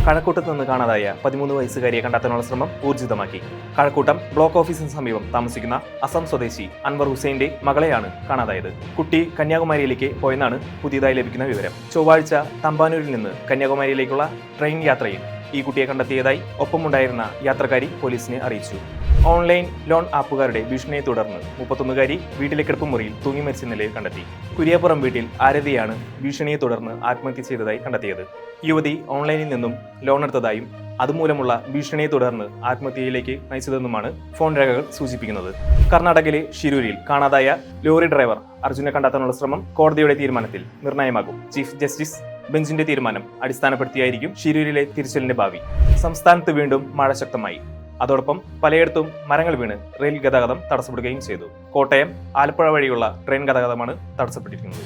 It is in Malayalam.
കഴക്കൂട്ടത്ത് നിന്ന് കാണാതായ 13 വയസ്സുകാരിയെ കണ്ടെത്താനുള്ള ശ്രമം ഊർജിതമാക്കി. കഴക്കൂട്ടം ബ്ലോക്ക് ഓഫീസിന് സമീപം താമസിക്കുന്ന അസം സ്വദേശി അൻവർ ഹുസൈന്റെ മകളെയാണ് കാണാതായത്. കുട്ടി കന്യാകുമാരിയിലേക്ക് പോയെന്നാണ് പുതിയതായി ലഭിക്കുന്ന വിവരം. ചൊവ്വാഴ്ച തമ്പാനൂരിൽ നിന്ന് കന്യാകുമാരിയിലേക്കുള്ള ട്രെയിൻ യാത്രയിൽ ഈ കുട്ടിയെ കണ്ടെത്തിയതായി ഒപ്പമുണ്ടായിരുന്ന യാത്രക്കാരി പോലീസിനെ അറിയിച്ചു. ഓൺലൈൻ ലോൺ ആപ്പുകാരുടെ ഭീഷണിയെ തുടർന്ന് 31കാരി വീട്ടിലെ കിടപ്പ് മുറിയിൽ തൂങ്ങി മരിച്ച നിലയിൽ കണ്ടെത്തി. കുരിയാപ്പുറം വീട്ടിൽ ആരതിയാണ് ഭീഷണിയെ തുടർന്ന് ആത്മഹത്യ ചെയ്തതായി കണ്ടെത്തിയത്. യുവതി ഓൺലൈനിൽ നിന്നും ലോൺ എടുത്തതായും അതുമൂലമുള്ള ഭീഷണിയെ തുടർന്ന് ആത്മഹത്യയിലേക്ക് നയിച്ചതെന്നുമാണ് ഫോൺ രേഖകൾ സൂചിപ്പിക്കുന്നത്. കർണാടകയിലെ ഷിരൂരിൽ കാണാതായ ലോറി ഡ്രൈവർ അർജുനെ കണ്ടെത്താനുള്ള ശ്രമം കോടതിയുടെ തീരുമാനത്തിൽ നിർണായകമാകും. ചീഫ് ജസ്റ്റിസ് ബെഞ്ചിന്റെ തീരുമാനം അടിസ്ഥാനപ്പെടുത്തിയായിരിക്കും ഷിരൂരിലെ തിരച്ചിലിന്റെ ഭാവി. സംസ്ഥാനത്ത് വീണ്ടും മഴ ശക്തമായി. അതോടൊപ്പം പലയിടത്തും മരങ്ങൾ വീണ് റെയിൽ ഗതാഗതം തടസ്സപ്പെടുകയും ചെയ്തു. കോട്ടയം, ആലപ്പുഴ വഴിയുള്ള ട്രെയിൻ ഗതാഗതമാണ് തടസ്സപ്പെട്ടിരിക്കുന്നത്.